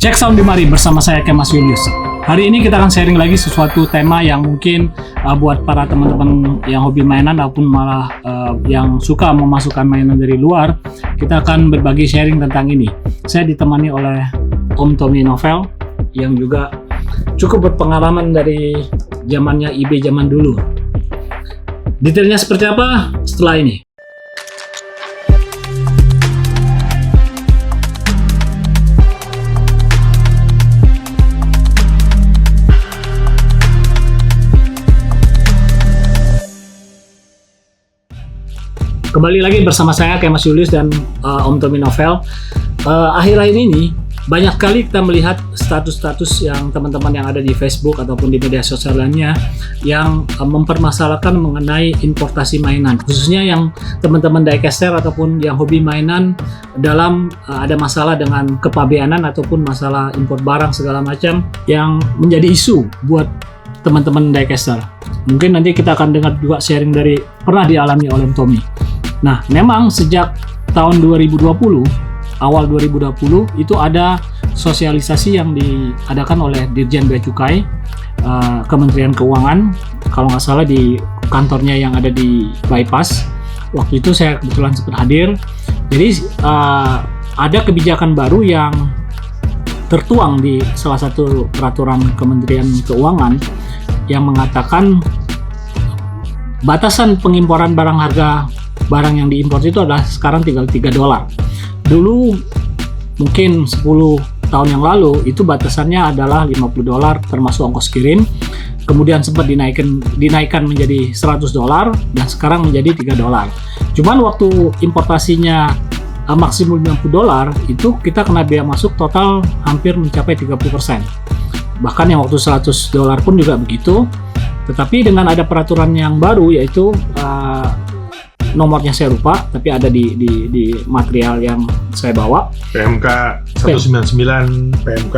Cek Sound di Mari bersama saya Kemas Julius. Hari ini kita akan sharing lagi sesuatu tema yang mungkin buat para teman-teman yang hobi mainan ataupun malah yang suka memasukkan mainan dari luar, kita akan berbagi sharing tentang ini. Saya ditemani oleh Om Tommy Novel yang juga cukup berpengalaman dari zamannya eBay zaman dulu. Detailnya seperti apa setelah ini? Kembali lagi bersama saya Kemas Julius dan Om Tommy Novel. Akhir-akhir ini banyak kali kita melihat status-status yang teman-teman yang ada di Facebook ataupun di media sosial lainnya yang mempermasalahkan mengenai importasi mainan, khususnya yang teman-teman diecaster ataupun yang hobi mainan dalam ada masalah dengan kepabeanan ataupun masalah impor barang segala macam yang menjadi isu buat teman-teman diecaster. Mungkin nanti kita akan dengar juga sharing dari pernah dialami oleh Om Tommy. Nah, memang sejak tahun 2020, awal 2020 itu ada sosialisasi yang diadakan oleh Dirjen Bea Cukai, Kementerian Keuangan, kalau nggak salah di kantornya yang ada di Bypass. Waktu itu saya kebetulan sempat hadir. Jadi ada kebijakan baru yang tertuang di salah satu peraturan Kementerian Keuangan yang mengatakan batasan pengimporan barang yang diimpor itu adalah sekarang tinggal $3. Dulu mungkin 10 tahun yang lalu itu batasannya adalah $50 termasuk ongkos kirim. Kemudian sempat dinaikkan menjadi $100 dan sekarang menjadi $3. Cuman waktu importasinya maksimum $50 itu kita kena biaya masuk total hampir mencapai 30%. Bahkan yang waktu $100 pun juga begitu. Tetapi dengan ada peraturan yang baru yaitu nomornya saya lupa, tapi ada di material yang saya bawa. PMK 199 PMK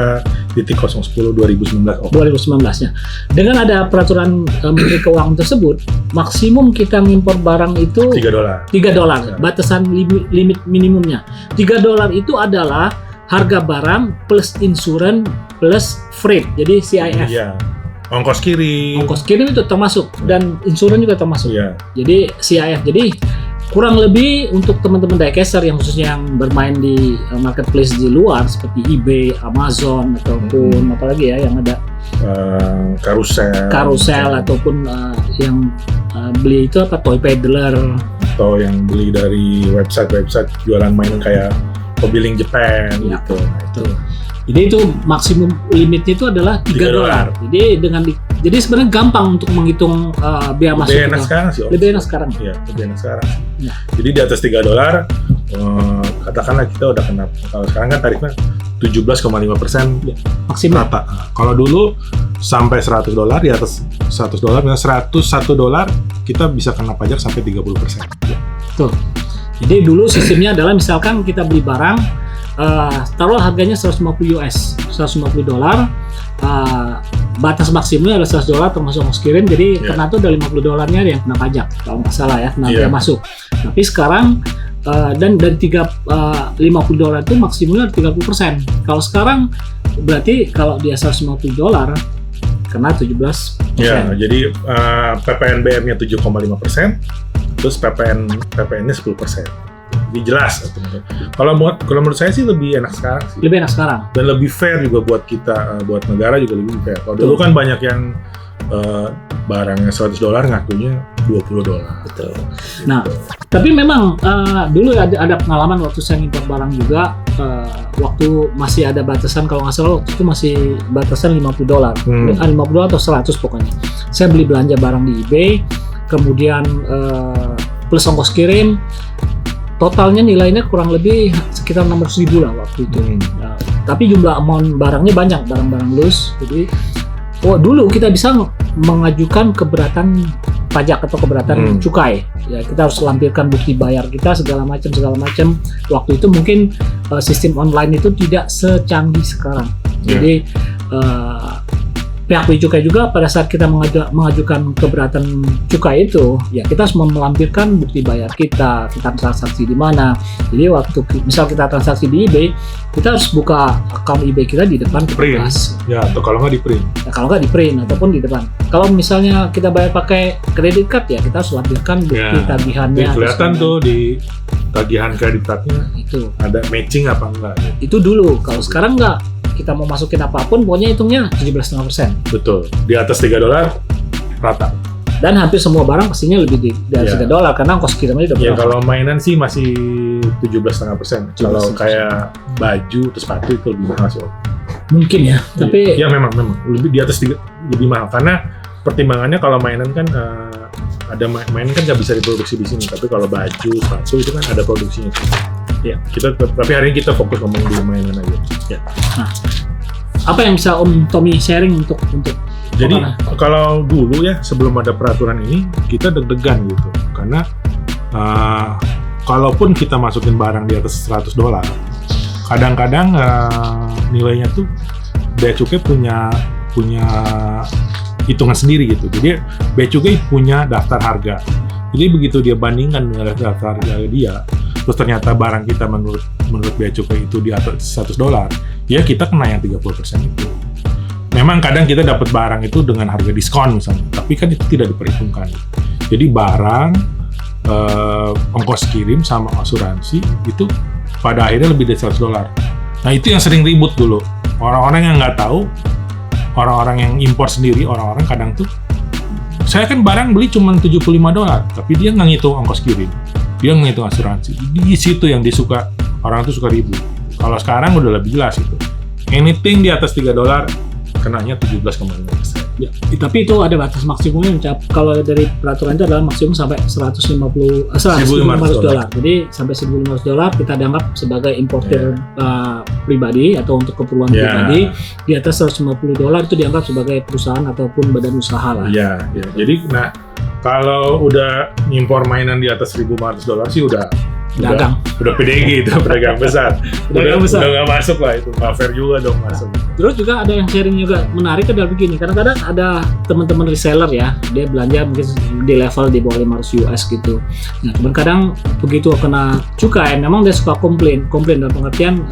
010 2019-nya. Dengan ada peraturan Menteri Keuangan tersebut, maksimum kita ngimpor barang itu $3. Ya. Batasan limit minimumnya. $3 itu adalah harga barang plus insurans plus freight. Jadi CIF. Iya. Ongkos kirim itu termasuk dan insurans juga termasuk. Yeah. Jadi CIF. Jadi kurang lebih untuk teman-teman diecaster yang khususnya yang bermain di marketplace di luar seperti eBay, Amazon ataupun apalagi ya yang ada karusel ataupun yang beli itu apa toy peddler atau yang beli dari website jualan mainan kayak Mobiling Japan ya, gitu. Itu. Jadi itu maksimum limitnya itu adalah $3. Jadi sebenarnya gampang untuk menghitung biaya masuk. Lebih enak sekarang sih. Lebih enak sekarang. Iya, lebih enak sekarang. Ya. Jadi di atas $3, katakanlah kita udah kena. Kalau sekarang kan tarifnya 17,5% maksimal. rata. Kalau dulu sampai $100, di atas $100, misalnya $101 kita bisa kena pajak sampai 30%. Tuh. Jadi dulu sistemnya adalah misalkan kita beli barang, taruh harganya $150, batas maksimumnya adalah $100 termasuk ongkos kirim, jadi kena tuh udah $50-nya yang kena pajak kalau nggak salah ya, kena biaya masuk. Tapi sekarang dan dari $50 itu maksimumnya 30%. Kalau sekarang berarti kalau dia $150 kena 17%. Ya, jadi PPNBM-nya 7,5%, terus PPN-nya 10%. Jadi jelas. Kalau menurut saya sih lebih enak sekarang sih. Lebih enak sekarang. Dan lebih fair juga buat kita, buat negara juga lebih fair. Kalau dulu kan banyak yang barangnya $100 ngakunya $20. Betul. Nah, tapi memang dulu ada pengalaman waktu saya impor barang juga, waktu masih ada batasan, kalau nggak salah waktu itu masih batasan $50. $50 atau 100 pokoknya. Saya beli belanja barang di eBay, kemudian plus ongkos kirim, totalnya nilainya kurang lebih sekitar 600.000 lah waktu itu. Nah, tapi jumlah amount barangnya banyak, barang-barang loose. Jadi dulu kita bisa mengajukan keberatan pajak atau keberatan cukai. Ya, kita harus lampirkan bukti bayar kita segala macam. Waktu itu mungkin sistem online itu tidak secanggih sekarang. Jadi pihak bea cukai juga pada saat kita mengajukan keberatan cukai itu, ya kita harus melampirkan bukti bayar kita transaksi di mana. Jadi waktu misal kita transaksi di eBay, kita harus buka akun eBay kita di depan Print. Ya, atau kalau nggak di print. Ya, kalau nggak di print ataupun di depan. Kalau misalnya kita bayar pakai kredit card, ya kita harus lampirkan bukti tagihannya. Kelihatan tuh di tagihan kredit cardnya itu ada matching apa enggak. Itu dulu. Kalau sekarang nggak, kita mau masukin apapun, pokoknya hitungnya 17,5%. Betul. Di atas $3 rata. Dan hampir semua barang pastinya lebih dari $3 karena ongkos kirimnya udah Ya berapa. kalau mainan sih masih 17,5%. Kalau kayak baju atau sepatu itu lebih mahal sih. Mungkin ya, tapi ya memang lebih di atas lebih mahal karena pertimbangannya kalau mainan kan ada mainan kan nggak bisa diproduksi di sini, tapi kalau baju sepatu itu kan ada produksinya. Ya, tapi hari ini kita fokus ngomong di mainan aja. Ya. Nah, apa yang bisa Om Tommy sharing untuk jadi kalau dulu ya sebelum ada peraturan ini kita deg-degan gitu karena kalaupun kita masukin barang di atas $100, kadang-kadang nilainya tuh bea cukai punya hitungan sendiri gitu. Jadi bea cukai punya daftar harga. Jadi begitu dia bandingkan dengan daftar harga dia, terus ternyata barang kita menurut bea cukai itu di atas $100, ya kita kena yang 30% itu. Memang kadang kita dapat barang itu dengan harga diskon misalnya, tapi kan itu tidak diperhitungkan. Jadi barang, ongkos kirim sama asuransi itu pada akhirnya lebih dari $100. Nah itu yang sering ribut dulu. Orang-orang yang nggak tahu, orang-orang yang impor sendiri, orang-orang kadang tuh, saya kan barang beli cuma $75, tapi dia nggak ngitung ongkos kirim, dia nggak ngitung asuransi. Di situ yang orang tuh suka ribut. Kalau sekarang udah lebih jelas itu. Anything di atas $3 kenanya 17,5%. Ya, tapi itu ada batas maksimumnya. Kalau dari peraturan itu adalah maksimum sampai $1.500. Jadi sampai $1.500 kita dianggap sebagai importer pribadi atau untuk keperluan pribadi. Di atas $150 itu dianggap sebagai perusahaan ataupun badan usaha lah. Iya. Jadi kalau udah ngimpor mainan di atas $1.500 sih udah PDG itu, pedagang besar. Udah nggak masuk lah itu, nggak fair juga dong masuk. Terus juga ada yang sharing juga menarik adalah begini, kadang-kadang ada teman-teman reseller ya, dia belanja mungkin di level di bawah $500 gitu. Nah, kadang begitu kena cukai, memang dia suka komplain dalam pengertian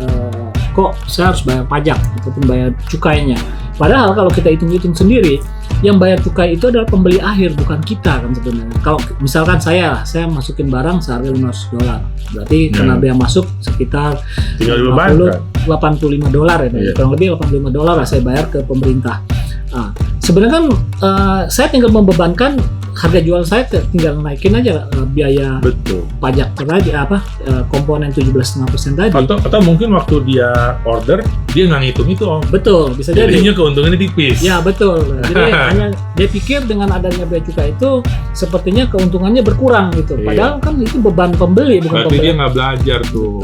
kok saya harus bayar pajak ataupun bayar cukainya. Padahal kalau kita hitung-hitung sendiri, yang bayar cukai itu 80 pembeli akhir, bukan kita kan sebenarnya. Kalau misalkan saya masukin barang seharga $500, berarti kena bea masuk sekitar $85 ya, kurang lebih $85 lah saya bayar ke pemerintah. Nah, sebenarnya kan saya tinggal membebankan harga jual saya, tinggal naikin aja biaya pajak tadi komponen 17,5% tadi. Atau mungkin waktu dia order dia nggak ngitung itu Om. Betul, bisa jadi. Jadinya keuntungannya tipis. Ya betul. Jadi hanya dia pikir dengan adanya bea cukai itu sepertinya keuntungannya berkurang gitu. Padahal kan itu beban pembeli bukan berarti pembeli. Dia nggak belajar tuh.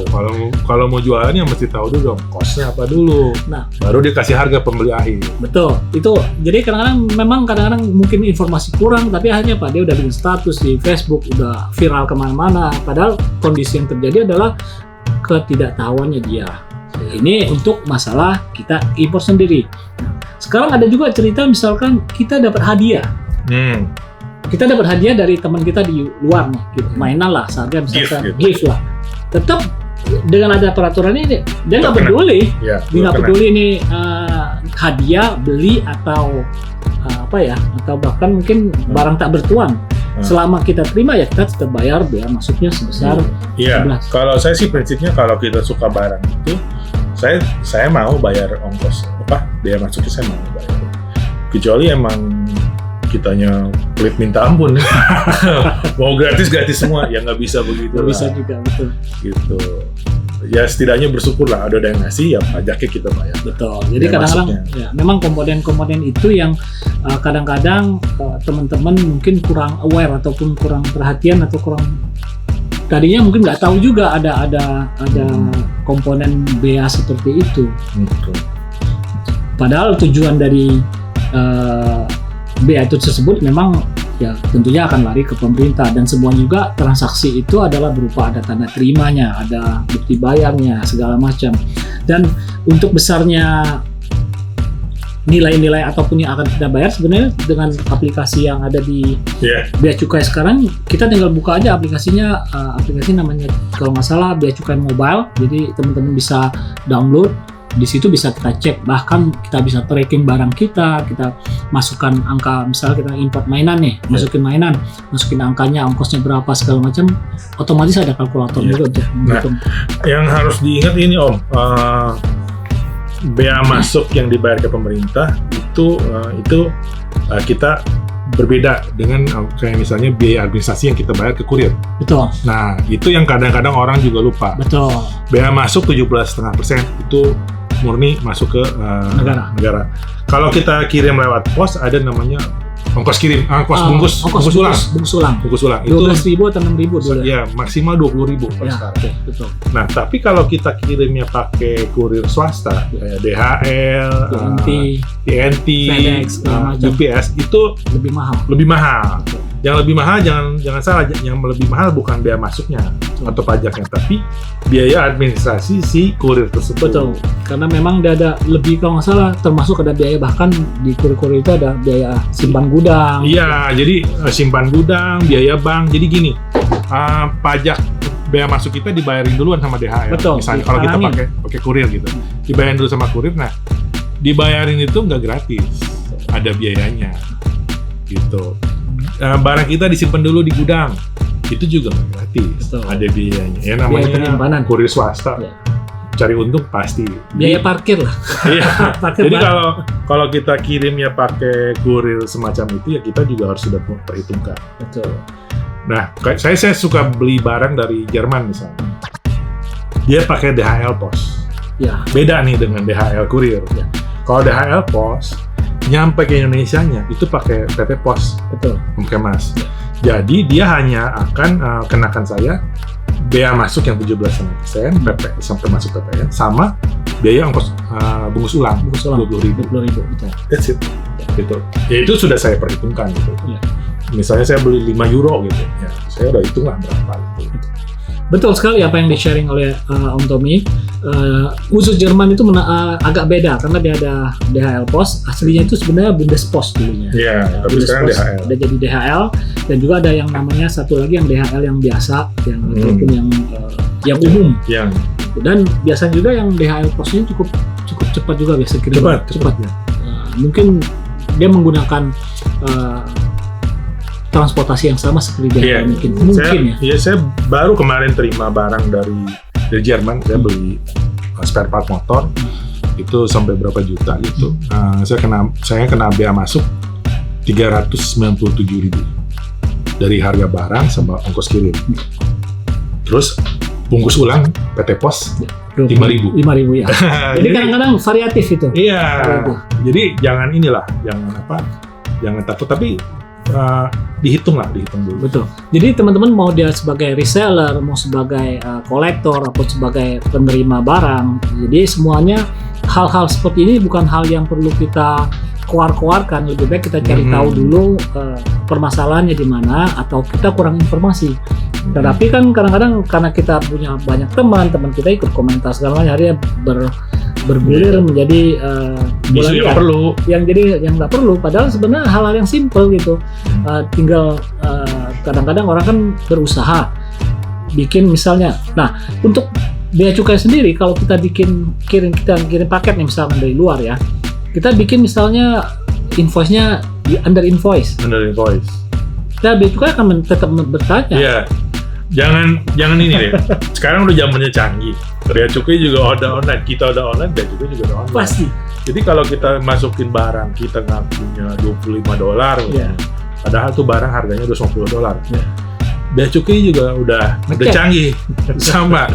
Kalau mau jualannya mesti tahu dulu dong cost-nya apa dulu. Nah, baru dia kasih harga pembeli akhir. Betul. Itu jadi kadang-kadang mungkin informasi kurang, tapi akhirnya Pak dia udah bikin status di Facebook, udah viral kemana-mana. Padahal kondisi yang terjadi adalah ketidaktahuannya dia. Ini untuk masalah kita impor sendiri. Sekarang ada juga cerita misalkan kita dapat hadiah. Kita dapat hadiah dari teman kita di luar nih, gitu. Mainan lah, seharga misalkan gift lah. Tetap dengan ada peraturan ini dia nggak peduli, dia nggak peduli ini hadiah beli atau atau bahkan mungkin barang tak bertuan. Selama kita terima ya kita tetap bayar bea masuknya sebesar 11. Kalau saya sih prinsipnya kalau kita suka barang itu saya mau bayar ongkos bea masuknya, saya mau bayar. Kecuali emang kitanya pelit minta ampun mau gratis semua ya nggak bisa begitu. Nggak bisa juga, betul. Gitu. Ya setidaknya bersyukur lah ada yang ngasih, ya pajaknya kita bayar. Betul. Jadi kadang-kadang ya, memang komponen-komponen itu yang kadang-kadang teman-teman mungkin kurang aware ataupun kurang perhatian atau kurang tadinya mungkin nggak tahu juga ada komponen bea seperti itu. Betul. Padahal tujuan dari bea itu tersebut memang ya tentunya akan lari ke pemerintah, dan semua juga transaksi itu adalah berupa ada tanda terimanya, ada bukti bayarnya, segala macam. Dan untuk besarnya nilai-nilai ataupun yang akan kita bayar sebenarnya dengan aplikasi yang ada di Bea Cukai sekarang, kita tinggal buka aja aplikasinya, aplikasi namanya kalau nggak salah Bea Cukai Mobile. Jadi teman-teman bisa download, di situ bisa kita cek, bahkan kita bisa tracking barang kita masukkan angka, misalnya kita import mainan nih, masukin mainan, masukin angkanya, ongkosnya berapa segala macam, otomatis ada kalkulator juga untuk menghitung. Yang harus diingat ini Om, bea masuk yang dibayar ke pemerintah itu kita berbeda dengan kayak misalnya biaya administrasi yang kita bayar ke kurir. Betul. Nah, itu yang kadang-kadang orang juga lupa. Betul. Bea masuk 17,5% itu murni masuk ke negara. Kalau kita kirim lewat pos ada namanya ongkos kirim, bungkus ulang. Itu 12.000 atau 6.000 dulu. Ya, maksimal 20.000 per sekarang. Okay, betul. Nah, tapi kalau kita kirimnya pakai kurir swasta, kayak DHL, TNT, FedEx, UPS, itu lebih mahal. Yang lebih mahal jangan salah, yang lebih mahal bukan bea masuknya atau pajaknya, tapi biaya administrasi si kurir tersebut. Betul. Karena memang ada lebih, kalau nggak salah termasuk ada biaya, bahkan di kurir-kurir itu ada biaya simpan gudang. Iya, jadi simpan gudang, biaya bank. Jadi gini, pajak bea masuk kita dibayarin duluan sama DHL. Betul. Misalnya kalau kita pakai kurir gitu, dibayarin dulu sama kurir. Nah, dibayarin itu nggak gratis, ada biayanya, gitu. Barang kita disimpan dulu di gudang, itu juga nggak gratis. Betul. Ada biayanya. Ya namanya penyimpanan. Kurir swasta. Ya. Cari untung pasti. Biaya parkir lah. Iya. Jadi kalau kita kirimnya pakai kurir semacam itu, ya kita juga harus sudah perhitungkan. Betul. Nah, saya suka beli barang dari Jerman misalnya. Dia pakai DHL Pos. Ya. Beda nih dengan DHL kurir. Ya. Kalau DHL Pos nyampe ke Indonesianya itu pakai PT Pos. Betul. Oke Mas. Jadi dia hanya akan kenakan saya bea masuk yang 17,5%, PP sampai masuk PPN, sama biaya ongkos bungkus ulang 20.000. Betul. That's it. Gitu. Ya itu sudah saya perhitungkan gitu. Ya. Misalnya saya beli 5 euro gitu, ya saya udah hitung lah berapa gitu. Betul sekali apa yang di-sharing oleh Om Tommy. Khusus Jerman itu agak beda karena dia ada DHL Post, aslinya itu sebenarnya Bundespost dulunya. Iya, tapi sekarang DHL. Udah jadi DHL, dan juga ada yang namanya satu lagi yang DHL yang biasa, ataupun yang umum. Yang. Dan biasanya juga yang DHL Postnya cukup cepat juga biasa kirim. Cepat ya. Mungkin dia menggunakan transportasi yang sama seperti DHL mungkin ya. Saya baru kemarin terima barang dari Jerman, saya beli spare part motor itu sampai berapa juta gitu. Saya kena bea masuk 397.000 dari harga barang sama ongkos kirim. Terus bungkus ulang PT Pos 5.000 ya. Jadi kadang-kadang variatif itu. Iya. Jadi jangan takut, tapi dihitung dulu. Betul. Jadi teman-teman mau dia sebagai reseller, mau sebagai kolektor, atau sebagai penerima barang, jadi semuanya hal-hal seperti ini bukan hal yang perlu kita keluarkan. Lebih baik kita cari tahu dulu permasalahannya di mana, atau kita kurang informasi. Tetapi kan kadang-kadang karena kita punya banyak teman kita ikut komentar segala macam, akhirnya bergulir menjadi isu yang perlu, yang nggak perlu. Padahal sebenarnya hal-hal yang simple gitu. Tinggal kadang-kadang orang kan berusaha bikin misalnya. Nah, untuk bea cukai sendiri, kalau kita kirim paket nih misalnya dari luar ya, kita bikin misalnya invoice-nya under invoice. Nah, bea cukai akan tetap bertanya. Iya. Jangan ini deh. Sekarang udah zamannya canggih. Bea cukai juga udah online, kita udah online, bea cukai juga udah online. Pasti. Jadi kalau kita masukin barang, kita ngakunya $25, padahal tuh barang harganya $50. Bea cukai juga udah canggih, sama.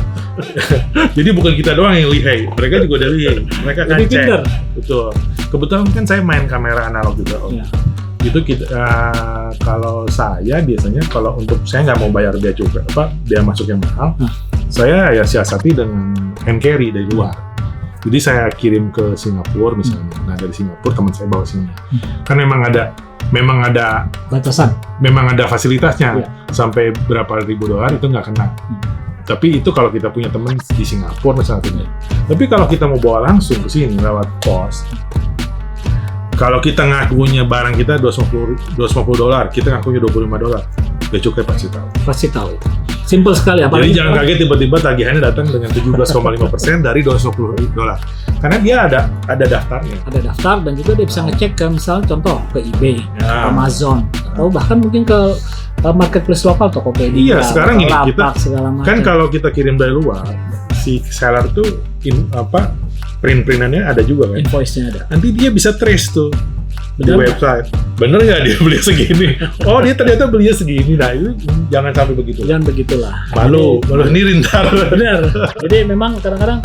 Jadi bukan kita doang yang lihai, mereka juga udah lihai. Mereka akan cek. Betul. Kebetulan kan saya main kamera analog juga. Itu kalau saya biasanya kalau untuk saya nggak mau bayar bea cukai bea masuk yang mahal, saya ya siasati dengan hand carry dari luar. Jadi saya kirim ke Singapura misalnya. Nah dari Singapura teman saya bawa sini. Kan memang ada batasan. Memang ada fasilitasnya sampai berapa ribu dolar itu nggak kena. Tapi itu kalau kita punya teman di Singapura misalnya. Tapi kalau kita mau bawa langsung ke sini lewat pos, Kalau kita ngakunya barang kita $250, kita ngakunya $25, bea cukai pasti tahu. Pasti tahu. Simple sekali. Jadi jangan kaget tiba-tiba tagihannya datang dengan 17,5% dari $250. Karena dia ada daftarnya. Ada daftar dan juga dia bisa ngecek ke misalnya contoh ke eBay, Ya. Amazon, atau bahkan mungkin ke marketplace lokal, Tokopedia. Iya, sekarang ini Lapak, kita segala macam. kan kalau kita kirim dari luar, si seller tuh print-printannya ada juga kan. invoice-nya ada. Nanti dia bisa trace tuh di Benar nggak? website. Bener nggak dia beli segini? Oh, dia ternyata belinya segini. Nah, itu jangan sampai begitu. Jangan begitulah. Malu sendiri ntar. Benar. Jadi memang kadang-kadang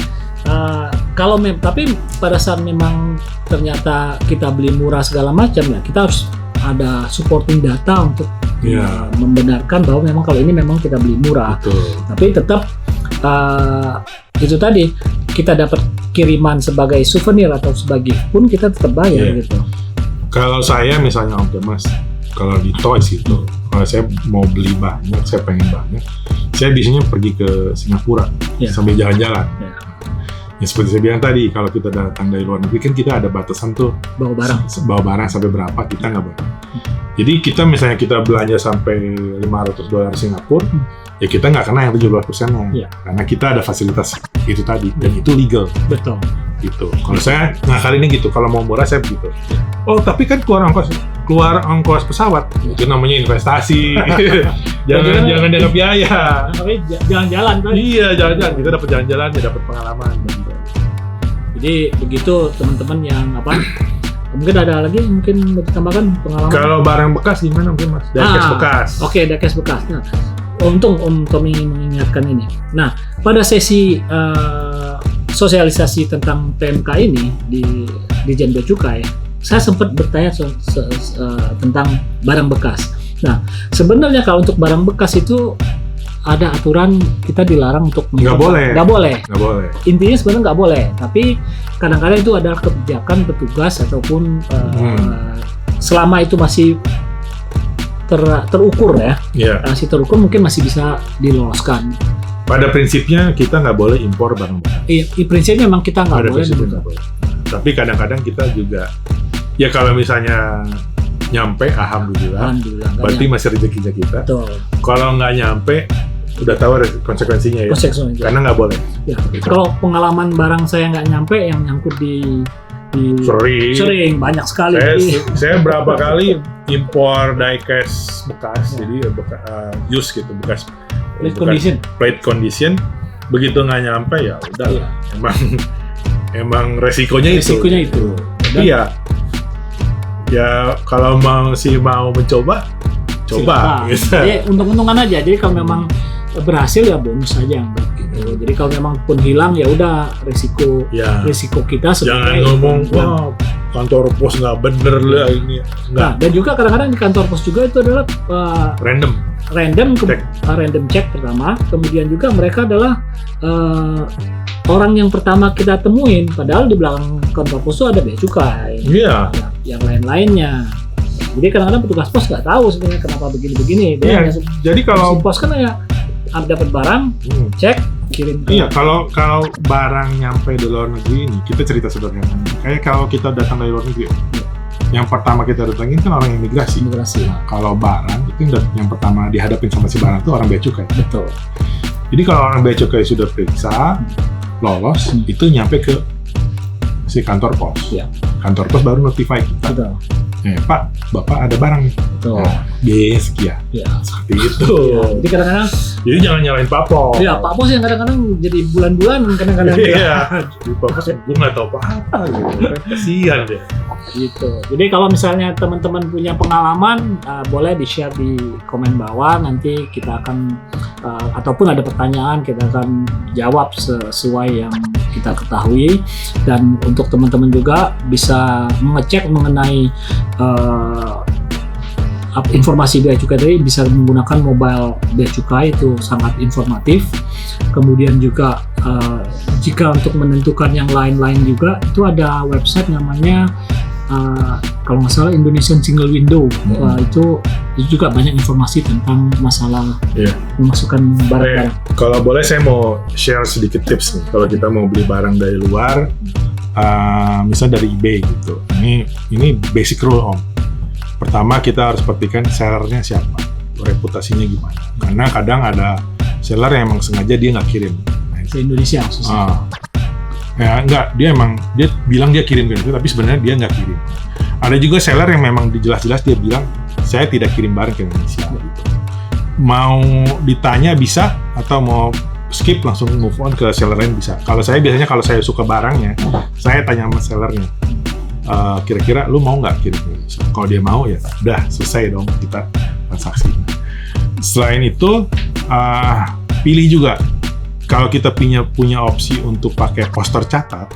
tapi pada saat memang ternyata kita beli murah segala macam ya, kita harus ada supporting data untuk Iya. membenarkan bahwa memang kalau ini memang kita beli murah. Betul. Tapi tetap itu tadi kita dapat kiriman sebagai souvenir atau sebagai gift pun kita tetap bayar Iya. gitu. Kalau saya misalnya oke Mas, kalau di Toys itu, kalau saya mau beli banyak, saya pengen banyak, saya biasanya pergi ke Singapura Iya. sambil jalan-jalan. Ya, Ya seperti saya bilang tadi, kalau kita datang dari luar negeri kan kita ada batasan tuh bawa barang. bawa barang sampai berapa kita nggak boleh. Jadi kita misalnya kita belanja sampai $500 Singapura, ya kita nggak kena yang 17%-nya, Iya. karena kita ada fasilitas itu tadi dan itu legal Betul. gitu. Kalau saya kali ini gitu, kalau mau murah saya begitu. Oh tapi kan keluar ongkos pesawat, itu namanya investasi. jangan dianggap biaya. Tapi jalan-jalan kan. Iya jalan-jalan, kita dapat jalan-jalan, ya dapat pengalaman. Jadi begitu teman-teman yang mungkin ada lagi mungkin mau ditambahkan pengalaman. Kalau barang bekas gimana mungkin Mas? Diecast bekas. Oke, diecast bekas. Nah, untung Om Tommy mengingatkan ini. Nah, pada sesi sosialisasi tentang PMK ini di Jen Bea Cukai, saya sempat bertanya tentang barang bekas. Nah, sebenarnya kalau untuk barang bekas itu ada aturan kita dilarang untuk Nggak boleh. Nggak boleh. Nggak boleh. Intinya sebenarnya nggak boleh, tapi kadang-kadang itu adalah kebijakan petugas ataupun selama itu masih terukur ya, Iya. masih terukur mungkin masih bisa diloloskan. Pada prinsipnya kita nggak boleh impor barang bekas. Di prinsipnya memang kita nggak Pada boleh. prinsipnya nggak boleh. Tapi kadang-kadang kita juga, ya kalau misalnya nyampe, alhamdulillah. Alhamdulillah. nggak Berarti nyampe. masih rezekinya kita. Betul. Kalau nggak nyampe, udah tahu konsekuensinya ya. Konsekuensinya. Karena nggak boleh. Ya. Kalau pengalaman barang saya nggak nyampe yang nyangkut di sering banyak sekali. Saya berapa kali impor diecast bekas, jadi used gitu, bekas plate condition, begitu nggak nyampe ya udah, Iya. emang resikonya itu. Dan Iya. Ya kalau mau mencoba, coba. silakan. Gitu. Jadi untung-untungan aja. Jadi kalau memang berhasil ya bonus saja gitu. Jadi kalau memang pun hilang ya udah risiko Ya. kita Jangan sebagai ngomong wah kantor pos nggak bener lah ini. Nah, Nggak. dan juga kadang-kadang di kantor pos juga itu adalah Random. random check pertama, kemudian juga mereka adalah orang yang pertama kita temuin, padahal di belakang kantor pos itu ada bea cukai, Iya. yang lain-lainnya. Jadi kadang-kadang petugas pos nggak tahu sebenarnya kenapa begini-begini. Dia Iya. hanya Jadi kalau pos kan ya dapat barang, cek, kirim ke Iya, kalau barang nyampe di luar negeri ini, kita cerita sederhana. Kayak kalau kita datang dari luar negeri, yang pertama kita datangin kan orang imigrasi. imigrasi. Kalau barang itu yang pertama dihadapin sama si barang itu orang bea cukai. Betul. Jadi kalau orang bea cukai sudah periksa, lolos, itu nyampe ke si kantor pos. Iya. Kantor pos baru notify kita. Betul. Pak, Bapak ada barang nih. Betul. Nah, biaya sekian. Ya. Seperti itu. Iya. Jadi kadang-kadang Jadi jangan nyalain Pak Pos. ya Pak Pos yang kadang-kadang jadi bulan-bulan kadang-kadang Iya. Di Pak Pos gue nggak tahu apa-apa gitu. Kasihan deh. gitu. Jadi kalau misalnya teman-teman punya pengalaman, boleh di-share di komen bawah. Nanti kita akan ataupun ada pertanyaan kita akan jawab sesuai yang kita ketahui. Dan untuk teman-teman juga bisa mengecek mengenai informasi bea cukai tadi, bisa menggunakan mobile bea cukai, itu sangat informatif. Kemudian juga jika untuk menentukan yang lain-lain juga itu ada website namanya kalau nggak salah Indonesian Single Window. Itu itu juga banyak informasi tentang masalah Iya. memasukkan barang-barang. Kalau boleh saya mau share sedikit tips nih. Kalau kita mau beli barang dari luar, misalnya dari eBay gitu. Ini basic rule Om. Pertama kita harus perhatikan sellernya siapa, reputasinya gimana. Karena kadang ada seller yang emang sengaja dia nggak kirim. Di Indonesia khususnya. Ya enggak, dia bilang dia kirim ke itu, tapi sebenarnya dia nggak kirim. Ada juga seller yang memang jelas-jelas dia bilang saya tidak kirim barang ke Indonesia. Gitu. Mau ditanya bisa atau mau skip langsung move on ke seller lain bisa. Kalau saya biasanya kalau saya suka barangnya, saya tanya sama sellernya, kira-kira lu mau nggak kirim ke Indonesia? Kalau dia mau ya udah selesai dong kita transaksi. Selain itu pilih juga. Kalau kita punya opsi untuk pakai pos tercatat,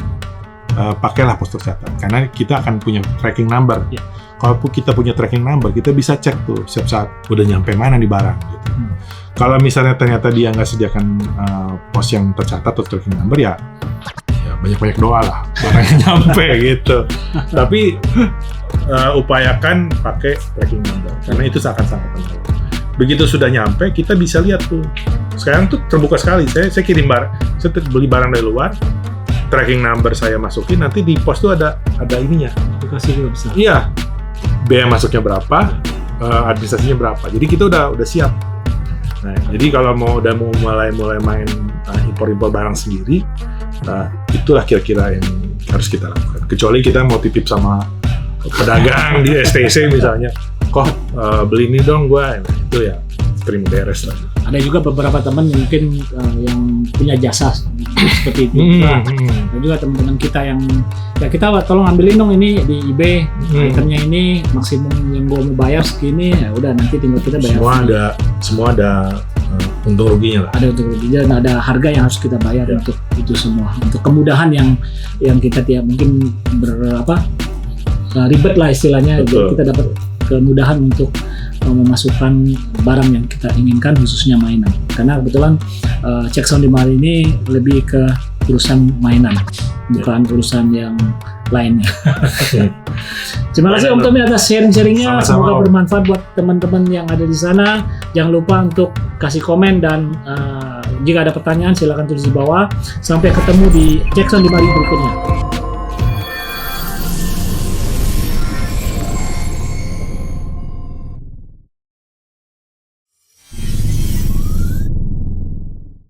pakailah pos tercatat karena kita akan punya tracking number. Ya. Kalau kita punya tracking number, kita bisa cek tuh setiap saat udah nyampe mana di barang. Gitu. Kalau misalnya ternyata dia nggak sediakan pos yang tercatat atau tracking number ya banyak-banyak doa lah barangnya nyampe gitu. Tapi upayakan pakai tracking number karena itu sangat-sangat penting. Begitu sudah nyampe, kita bisa lihat tuh. Sekarang tuh terbuka sekali. Saya kirim saya beli barang dari luar, tracking number saya masukin, nanti di pos tuh ada ininya. Aplikasi juga bisa. Iya, biaya masuknya berapa, administrasinya berapa. Jadi kita udah siap. Nah, jadi kalau udah mau mulai main impor barang sendiri, itulah kira-kira yang harus kita lakukan. Kecuali kita mau titip sama pedagang di STC misalnya, kok beli ini dong gua, nah, itu ya terima beres lah. Ada juga beberapa teman yang mungkin yang punya jasa seperti itu. Dan juga teman-teman kita yang ya kita tolong ambilin dong ini di eBay, itemnya ini maksimum yang gua mau bayar segini, ya udah nanti tinggal kita bayar. Semua ada untung ruginya lah. Ada untung ruginya dan ada harga yang harus kita bayar untuk itu semua. Untuk kemudahan yang kita tidak mungkin ribet lah istilahnya. Jadi kita dapat kemudahan untuk memasukkan barang yang kita inginkan khususnya mainan. Karena kebetulan Check Sound di Mari ini lebih ke urusan mainan, bukan urusan yang lainnya. Terima kasih Om Tommy atas sharing-sharingnya. Semoga bermanfaat buat teman-teman yang ada di sana. Jangan lupa untuk kasih komen dan jika ada pertanyaan silakan tulis di bawah. Sampai ketemu di Check Sound di Mari berikutnya.